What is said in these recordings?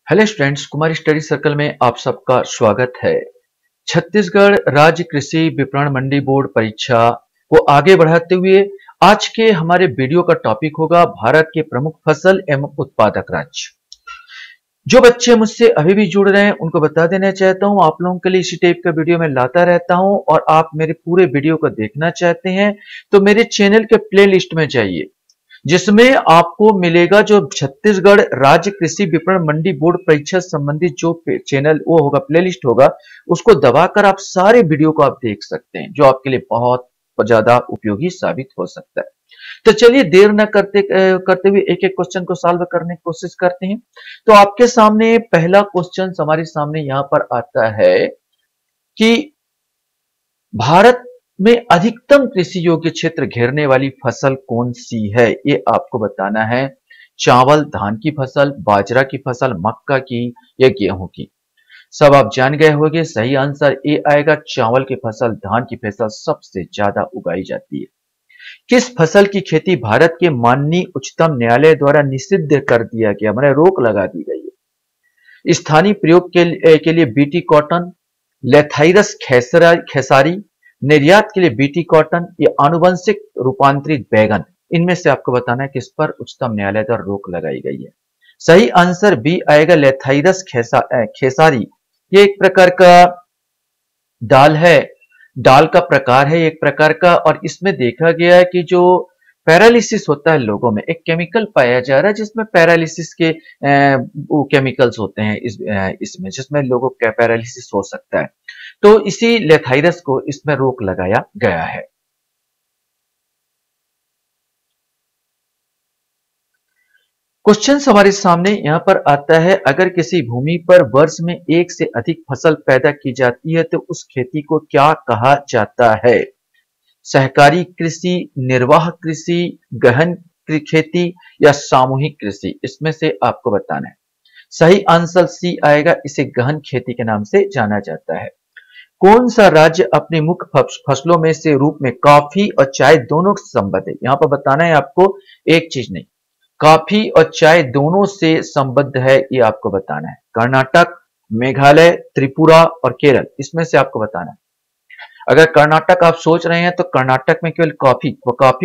Hello students, Kumar study circle में आप सबका स्वागत है। छत्तीसगढ़ राज्य कृषि विपणन मंडी बोर्ड परीक्षा को आगे बढ़ाते हुए आज के हमारे वीडियो का टॉपिक होगा भारत के प्रमुख फसल एवं उत्पादक राज्य। जो बच्चे मुझसे अभी भी जुड़ रहे हैं उनको बता देना चाहता हूं, आप लोगों के लिए इसी टाइप का वीडियो मैं लाता रहता हूं और आप मेरे पूरे वीडियो को देखना चाहते हैं तो मेरे चैनल के प्ले लिस्ट में जाइए, जिसमें आपको मिलेगा जो छत्तीसगढ़ राज्य कृषि विपणन मंडी बोर्ड परीक्षा संबंधित जो चैनल वो होगा, प्लेलिस्ट होगा, उसको दबाकर आप सारे वीडियो को आप देख सकते हैं, जो आपके लिए बहुत ज्यादा उपयोगी साबित हो सकता है। तो चलिए देर न करते हुए एक एक क्वेश्चन को सॉल्व करने की कोशिश करते हैं। तो आपके सामने पहला क्वेश्चन हमारे सामने यहां पर आता है कि भारत में अधिकतम कृषि योग्य क्षेत्र घेरने वाली फसल कौन सी है, ये आपको बताना है। चावल, धान की फसल, बाजरा की फसल, मक्का की या गेहूं की। सब आप जान गए होंगे, सही आंसर ए आएगा। चावल की फसल, धान की फसल सबसे ज्यादा उगाई जाती है। किस फसल की खेती भारत के माननीय उच्चतम न्यायालय द्वारा निषिद्ध कर दिया गया, मैंने रोक लगा दी गई है? स्थानीय प्रयोग के लिए बीटी कॉटन, लेथाइरस खेसारी, निर्यात के लिए बीटी कॉटन या आनुवंशिक रूपांतरित बैगन। इनमें से आपको बताना है किस पर उच्चतम न्यायालय द्वारा रोक लगाई गई है। सही आंसर बी आएगा, लेथाइरस खेसारी। ये एक प्रकार का दाल है, दाल का प्रकार है एक प्रकार का, और इसमें देखा गया है कि जो पैरालिसिस होता है लोगों में, एक केमिकल पाया जा रहा है जिसमें पैरालिसिस के वो केमिकल्स होते हैं इसमें, जिसमें लोगों का पैरालिसिस हो सकता है। तो इसी लेथाइरस को इसमें रोक लगाया गया है। क्वेश्चन हमारे सामने यहां पर आता है, अगर किसी भूमि पर वर्ष में एक से अधिक फसल पैदा की जाती है तो उस खेती को क्या कहा जाता है? सहकारी कृषि, निर्वाह कृषि, गहन खेती या सामूहिक कृषि। इसमें से आपको बताना है। सही आंसर सी आएगा, इसे गहन खेती के नाम से जाना जाता है। कौन सा राज्य अपनी मुख्य फसलों में से रूप में कॉफी और चाय दोनों से संबद्ध है? यहां पर बताना है आपको, एक चीज नहीं, कॉफी और चाय दोनों से संबद्ध है, ये आपको बताना है। कर्नाटक, मेघालय, त्रिपुरा और केरल, इसमें से आपको बताना है। अगर कर्नाटक आप सोच रहे हैं तो कर्नाटक में केवल कॉफी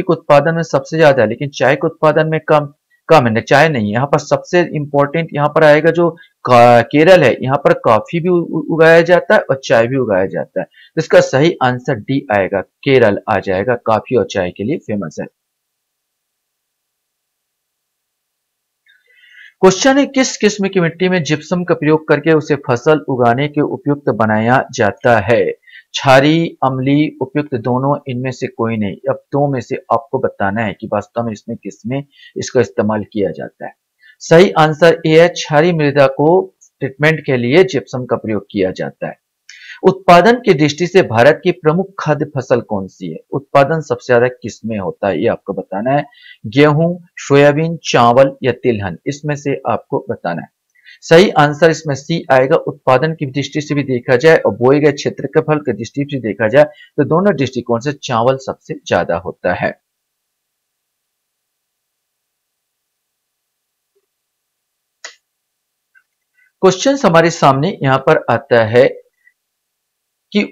के उत्पादन में सबसे ज्यादा है, लेकिन चाय के उत्पादन में कम कम है, चाय नहीं है। यहाँ पर सबसे इंपॉर्टेंट यहाँ पर आएगा जो केरल है, यहाँ पर कॉफी भी उगाया जाता है और चाय भी उगाया जाता है। तो इसका सही आंसर डी आएगा, केरल आ जाएगा, कॉफी और चाय के लिए फेमस है। क्वेश्चन है, किस किस्म की मिट्टी में जिप्सम का प्रयोग करके उसे फसल उगाने के उपयुक्त बनाया जाता है? क्षारीय, अम्लीय, उपयुक्त, दोनों, इनमें से कोई नहीं। अब दो में से आपको बताना है कि वास्तव में इसमें किसमें इसका इस्तेमाल किया जाता है। सही आंसर ए है, क्षारीय मृदा को ट्रीटमेंट के लिए जिप्सम का प्रयोग किया जाता है। उत्पादन की दृष्टि से भारत की प्रमुख खाद्य फसल कौन सी है? उत्पादन सबसे ज्यादा किसमें होता है, ये आपको बताना है। गेहूं, सोयाबीन, चावल या तिलहन, इसमें से आपको बताना है। सही आंसर इसमें सी आएगा। उत्पादन की दृष्टि से भी देखा जाए और बोए गए क्षेत्रफल की दृष्टि से देखा जाए तो दोनों दृष्टिकोण से चावल सबसे ज्यादा होता है। क्वेश्चन हमारे सामने यहां पर आता है कि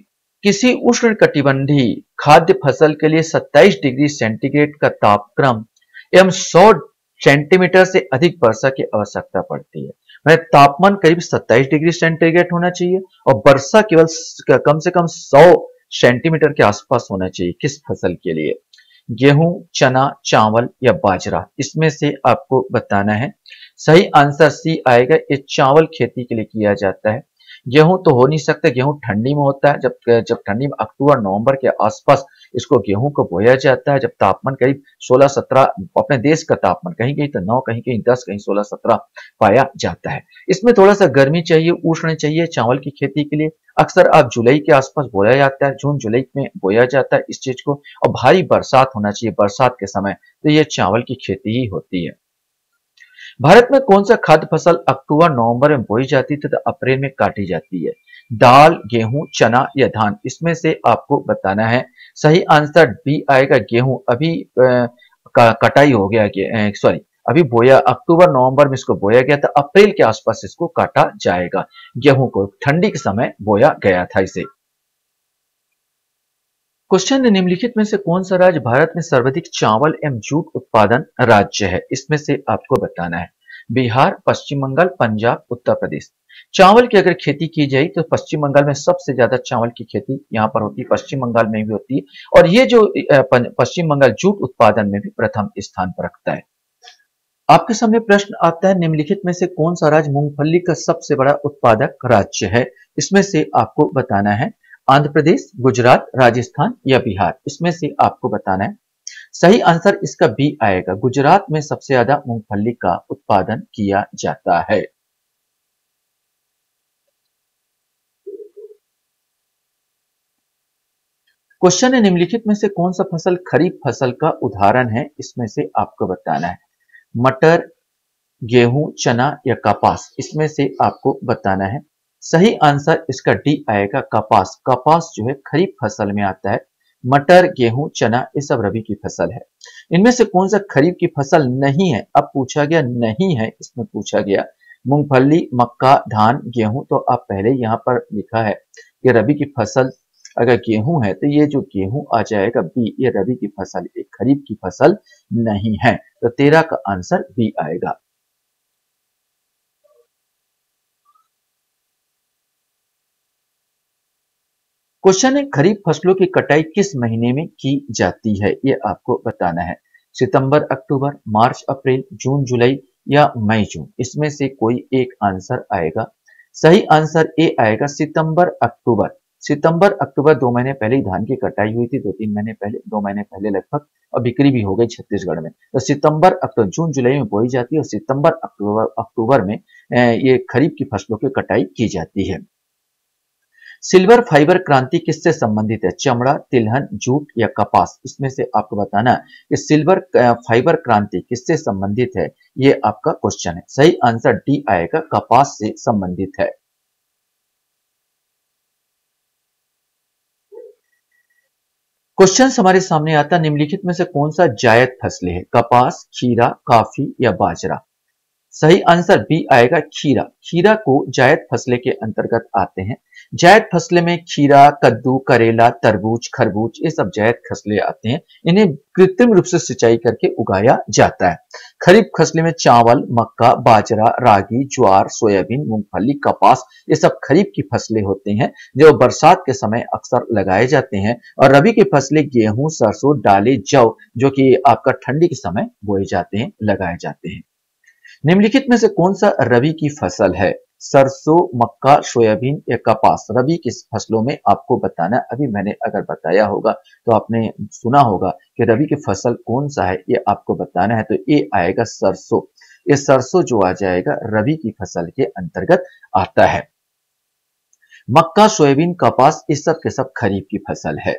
किसी उष्णकटिबंधीय खाद्य फसल के लिए 27 डिग्री सेंटीग्रेड का तापक्रम एवं 100 सेंटीमीटर से अधिक वर्षा की आवश्यकता पड़ती है। मतलब तापमान करीब 27 डिग्री सेंटीग्रेड होना चाहिए और वर्षा केवल कम से कम 100 सेंटीमीटर के आसपास होना चाहिए। किस फसल के लिए? गेहूं, चना, चावल या बाजरा, इसमें से आपको बताना है। सही आंसर सी आएगा, ये चावल खेती के लिए किया जाता है। गेहूं तो हो नहीं सकता, गेहूं ठंडी में होता है। जब ठंडी में अक्टूबर नवंबर के आसपास इसको गेहूं को बोया जाता है, जब तापमान करीब 16-17, अपने देश का तापमान कहीं कहीं तो 9, कहीं कहीं 10, कहीं 16-17 पाया जाता है। इसमें थोड़ा सा गर्मी चाहिए, उष्ण चाहिए चावल की खेती के लिए। अक्सर आप जुलाई के आसपास बोया जाता है, जून जुलाई में बोया जाता है इस चीज को, और भारी बरसात होना चाहिए बरसात के समय, तो यह चावल की खेती ही होती है। भारत में कौन सा खाद्य फसल अक्टूबर नवंबर में बोई जाती है तथा अप्रैल में काटी जाती है? दाल, गेहूं, चना या धान, इसमें से आपको बताना है। सही आंसर बी आएगा, गेहूं। अभी कटाई हो गया, सॉरी, अभी बोया अक्टूबर नवंबर में इसको बोया गया था, अप्रैल के आसपास इसको काटा जाएगा। गेहूं को ठंडी के समय बोया गया था इसे। क्वेश्चन है, निम्नलिखित में से कौन सा राज्य भारत में सर्वाधिक चावल एवं जूट उत्पादन राज्य है? इसमें से आपको बताना है। बिहार, पश्चिम बंगाल, पंजाब, उत्तर प्रदेश। चावल की अगर खेती की जाए तो पश्चिम बंगाल में सबसे ज्यादा चावल की खेती यहाँ पर होती है, पश्चिम बंगाल में भी होती है। और ये जो पश्चिम बंगाल जूट उत्पादन में भी प्रथम स्थान पर रखता है। आपके सामने प्रश्न आता है, निम्नलिखित में से कौन सा राज्य मूंगफली का सबसे बड़ा उत्पादक राज्य है? इसमें से आपको बताना है। आंध्र प्रदेश, गुजरात, राजस्थान या बिहार। इसमें से आपको बताना है। सही आंसर इसका बी आएगा। गुजरात में सबसे ज्यादा मूंगफली का उत्पादन किया जाता है। क्वेश्चन है, निम्नलिखित में से कौन सा फसल खरीफ फसल का उदाहरण है? इसमें से आपको बताना है। मटर, गेहूं, चना या कपास। इसमें से आपको बताना है। सही आंसर इसका डी आएगा, कपास। कपास जो है खरीफ फसल में आता है। मटर, गेहूं, चना ये सब रबी की फसल है। इनमें से कौन सा खरीफ की फसल नहीं है? अब पूछा गया नहीं है, इसमें पूछा गया मूंगफली, मक्का, धान, गेहूं। तो आप पहले यहां पर लिखा है कि रबी की फसल अगर गेहूं है तो ये जो गेहूं आ जाएगा बी, ये रबी की फसल, एक खरीफ की फसल नहीं है। तो 13 का आंसर बी आएगा। क्वेश्चन है, खरीफ फसलों की कटाई किस महीने में की जाती है? ये आपको बताना है। सितंबर, अक्टूबर, मार्च, अप्रैल, जून, जुलाई या मई, जून। इसमें से कोई एक आंसर आएगा। सही आंसर ए आएगा, सितंबर, अक्टूबर। सितंबर, अक्टूबर 2 महीने पहले ही धान की कटाई हुई थी, 2-3 महीने पहले, 2 महीने पहले लगभग, और बिक्री भी हो गई छत्तीसगढ़ में। तो सितंबर, अक्टूबर, जून, जुलाई में बोई जाती है और सितंबर, अक्टूबर, अक्टूबर में ये खरीफ की फसलों की कटाई की जाती है। सिल्वर फाइबर क्रांति किससे संबंधित है? चमड़ा, तिलहन, जूट या कपास। इसमें से आपको बताना है कि सिल्वर फाइबर क्रांति किससे संबंधित है। ये आपका क्वेश्चन है। सही आंसर डी आएगा, कपास से संबंधित है। क्वेश्चन हमारे सामने आता है, निम्नलिखित में से कौन सा जायद फसलें है? कपास, खीरा, कॉफी या बाजरा। सही आंसर बी आएगा, खीरा। खीरा को जायद फसलें के अंतर्गत आते हैं। जायद फसलें में खीरा, कद्दू, करेला, तरबूज, खरबूज ये सब जायद फसलें आते हैं। इन्हें कृत्रिम रूप से सिंचाई करके उगाया जाता है। खरीफ फसलें में चावल, मक्का, बाजरा, रागी, ज्वार, सोयाबीन, मूंगफली, कपास ये सब खरीफ की फसलें होते हैं जो बरसात के समय अक्सर लगाए जाते हैं। और रबी की फसलें गेहूं, सरसों, दालें, जौ जो कि आपका ठंडी के समय बोए जाते हैं, लगाए जाते हैं। निम्नलिखित में से कौन सा रबी की फसल है? सरसों, मक्का, सोयाबीन या कपास। रबी की फसलों में आपको बताना। अभी मैंने अगर बताया होगा तो आपने सुना होगा कि रबी की फसल कौन सा है, ये आपको बताना है। तो ये आएगा सरसों। ये सरसों जो आ जाएगा रबी की फसल के अंतर्गत आता है। मक्का, सोयाबीन, कपास इस सब के सब खरीफ की फसल है।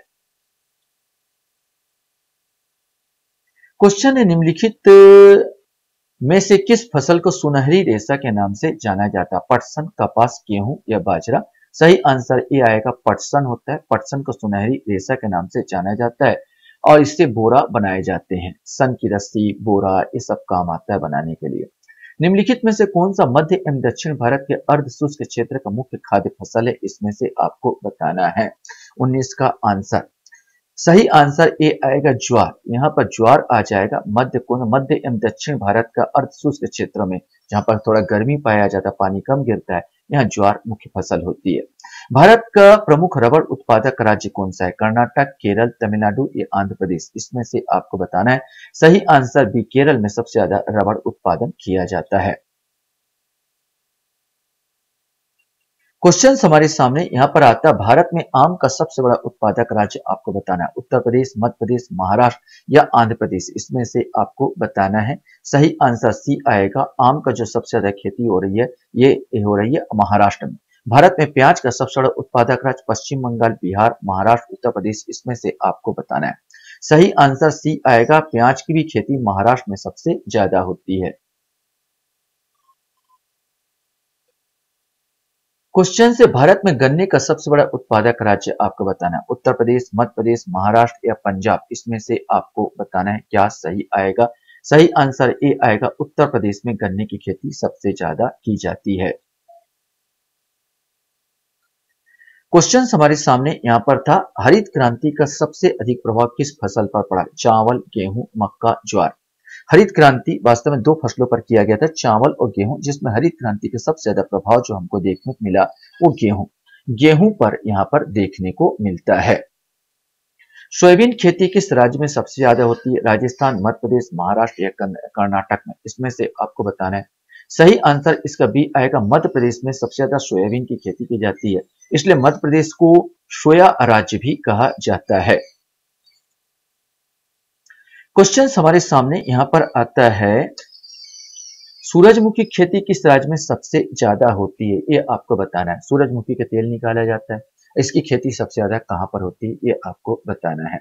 क्वेश्चन है, निम्नलिखित में से किस फसल को सुनहरी रेशा के नाम से जाना जाता है? पटसन, कपास, गेहूं या बाजरा। सही आंसर ए आएगा, पटसन होता है। पटसन को सुनहरी रेशा के नाम से जाना जाता है और इससे बोरा बनाए जाते हैं। सन की रस्सी, बोरा ये सब काम आता है बनाने के लिए। निम्नलिखित में से कौन सा मध्य एवं दक्षिण भारत के अर्ध शुष्क क्षेत्र का मुख्य खाद्य फसल है? इसमें से आपको बताना है। 19 का आंसर। सही आंसर ए आएगा, ज्वार। यहाँ पर ज्वार आ जाएगा मध्य एवं दक्षिण भारत का अर्ध शुष्क क्षेत्रों में, जहां पर थोड़ा गर्मी पाया जाता है, पानी कम गिरता है, यहाँ ज्वार मुख्य फसल होती है। भारत का प्रमुख रबड़ उत्पादक राज्य कौन सा है? कर्नाटक, केरल, तमिलनाडु या आंध्र प्रदेश। इसमें से आपको बताना है। सही आंसर बी, केरल में सबसे ज्यादा रबड़ उत्पादन किया जाता है। क्वेश्चन हमारे सामने यहां पर आता है, भारत में आम का सबसे बड़ा उत्पादक राज्य आपको बताना है। उत्तर प्रदेश, मध्य प्रदेश, महाराष्ट्र या आंध्र प्रदेश। इसमें से आपको बताना है। सही आंसर सी आएगा, आम का जो सबसे ज्यादा खेती हो रही है ये हो रही है महाराष्ट्र में। भारत में प्याज का सबसे बड़ा उत्पादक राज्य पश्चिम बंगाल, बिहार, महाराष्ट्र, उत्तर प्रदेश। इसमें से आपको बताना है। सही आंसर सी आएगा, प्याज की भी खेती महाराष्ट्र में सबसे ज्यादा होती है। क्वेश्चन से, भारत में गन्ने का सबसे बड़ा उत्पादक राज्य आपको बताना है। उत्तर प्रदेश, मध्य प्रदेश, महाराष्ट्र या पंजाब। इसमें से आपको बताना है क्या सही आएगा। सही आंसर ए आएगा, उत्तर प्रदेश में गन्ने की खेती सबसे ज्यादा की जाती है। क्वेश्चन हमारे सामने यहां पर था, हरित क्रांति का सबसे अधिक प्रभाव किस फसल पर पड़ा? चावल, गेहूं, मक्का, ज्वार। हरित क्रांति वास्तव में दो फसलों पर किया गया था, चावल और गेहूं, जिसमें हरित क्रांति का सबसे ज्यादा प्रभाव जो हमको देखने को मिला वो गेहूं पर यहां पर देखने को मिलता है। सोयाबीन खेती किस राज्य में सबसे ज्यादा होती है? राजस्थान, मध्य प्रदेश, महाराष्ट्र या कर्नाटक में? इसमें से आपको बताना है। सही आंसर इसका बी आएगा, मध्य प्रदेश में सबसे ज्यादा सोयाबीन की खेती की जाती है, इसलिए मध्य प्रदेश को सोया राज्य भी कहा जाता है। क्वेश्चन हमारे सामने यहां पर आता है, सूरजमुखी खेती किस राज्य में सबसे ज्यादा होती है? ये आपको बताना है। सूरजमुखी का तेल निकाला जाता है, इसकी खेती सबसे ज्यादा कहां पर होती है ये आपको बताना है।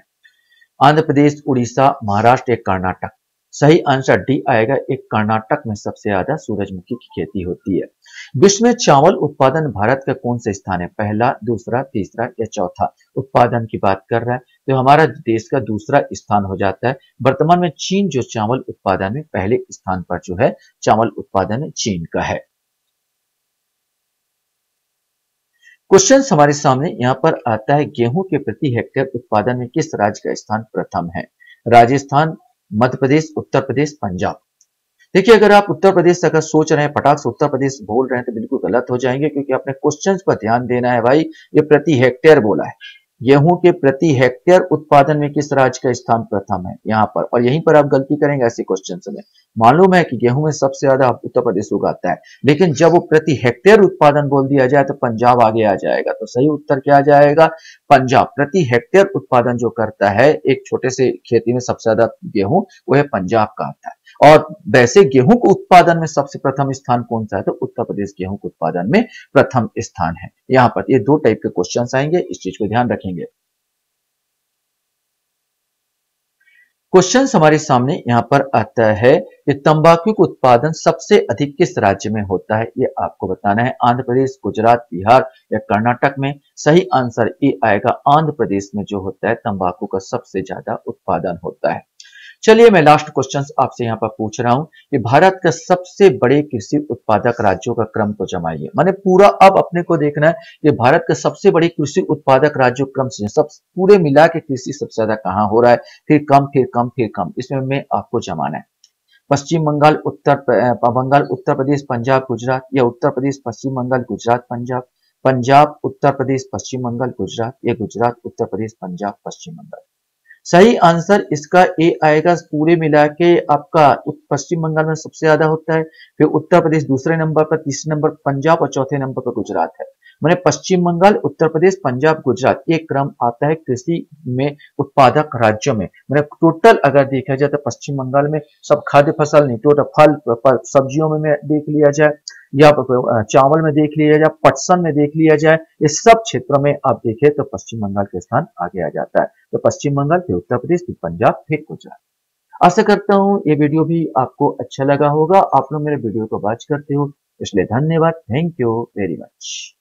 आंध्र प्रदेश, उड़ीसा, महाराष्ट्र या कर्नाटक? सही आंसर डी आएगा, एक कर्नाटक में सबसे ज्यादा सूरजमुखी की खेती होती है। विश्व में चावल उत्पादन भारत का कौन सा स्थान है? पहला, दूसरा, तीसरा या चौथा? उत्पादन की बात कर रहा है तो हमारा देश का दूसरा स्थान हो जाता है। वर्तमान में चीन जो चावल उत्पादन में पहले स्थान पर जो है, चावल उत्पादन में चीन का है। क्वेश्चन हमारे सामने यहां पर आता है, गेहूं के प्रति हेक्टेयर उत्पादन में किस राज्य का स्थान प्रथम है? राजस्थान, मध्य प्रदेश, उत्तर प्रदेश, पंजाब? देखिए, अगर आप उत्तर प्रदेश से अगर सोच रहे हैं, फटाक से उत्तर प्रदेश बोल रहे हैं तो बिल्कुल गलत हो जाएंगे, क्योंकि अपने क्वेश्चंस पर ध्यान देना है भाई। ये प्रति हेक्टेयर बोला है, गेहूं के प्रति हेक्टेयर उत्पादन में किस राज्य का स्थान प्रथम है यहां पर, और यहीं पर आप गलती करेंगे ऐसे क्वेश्चन में। मालूम है कि गेहूं में सबसे ज्यादा उत्तर प्रदेश उगाता है, लेकिन जब वो प्रति हेक्टेयर उत्पादन बोल दिया जाए तो पंजाब आगे आ जाएगा। तो सही उत्तर क्या आ जाएगा? पंजाब। प्रति हेक्टेयर उत्पादन जो करता है एक छोटे से खेती में सबसे ज्यादा गेहूं, वो है पंजाब का आता है। और वैसे गेहूं के उत्पादन में सबसे प्रथम स्थान कौन सा है? तो उत्तर प्रदेश गेहूं के उत्पादन में प्रथम स्थान है। यहां पर ये दो टाइप के क्वेश्चन आएंगे, इस चीज को ध्यान रखेंगे। क्वेश्चन हमारे सामने यहां पर आता है कि तंबाकू का उत्पादन सबसे अधिक किस राज्य में होता है? ये आपको बताना है। आंध्र प्रदेश, गुजरात, बिहार या कर्नाटक में? सही आंसर ए आएगा, आंध्र प्रदेश में जो होता है तंबाकू का सबसे ज्यादा उत्पादन होता है। चलिए, मैं लास्ट क्वेश्चन आपसे यहाँ पर पूछ रहा हूं कि भारत का सबसे बड़े कृषि उत्पादक राज्यों का क्रम को जमाइए। माने पूरा अब अपने को देखना है कि भारत का सबसे बड़े कृषि उत्पादक राज्यों क्रम से सब पूरे मिला के कृषि सबसे ज्यादा कहां हो रहा है, फिर कम, फिर कम, फिर कम, इसमें में आपको जमाना है। पश्चिम बंगाल, उत्तर प्रदेश, पंजाब, गुजरात या उत्तर प्रदेश, पश्चिम बंगाल, गुजरात, पंजाब? पंजाब, उत्तर प्रदेश, पश्चिम बंगाल, गुजरात या गुजरात, उत्तर प्रदेश, पंजाब, पश्चिम बंगाल? सही आंसर इसका ए आएगा, पूरे मिला के आपका पश्चिम बंगाल में सबसे ज्यादा होता है, फिर उत्तर प्रदेश दूसरे नंबर पर, तीसरे नंबर पर पंजाब और चौथे नंबर पर गुजरात है। मैंने पश्चिम बंगाल, उत्तर प्रदेश, पंजाब, गुजरात एक क्रम आता है कृषि में उत्पादक राज्यों में। मैंने टोटल अगर देखा जाए तो पश्चिम बंगाल में सब खाद्य फसल नहीं, टोटल फल सब्जियों में देख लिया जाए या चावल में देख लिया जाए, पटसन में देख लिया जाए, इस सब क्षेत्रों में आप देखें तो पश्चिम बंगाल का स्थान आगे आ जाता है। तो पश्चिम बंगाल, फिर उत्तर प्रदेश, फिर पंजाब, फिर गुजरात। आशा करता हूं ये वीडियो भी आपको अच्छा लगा होगा। आप लोग मेरे वीडियो को वॉच करते हो, इसलिए धन्यवाद। Thank you very much.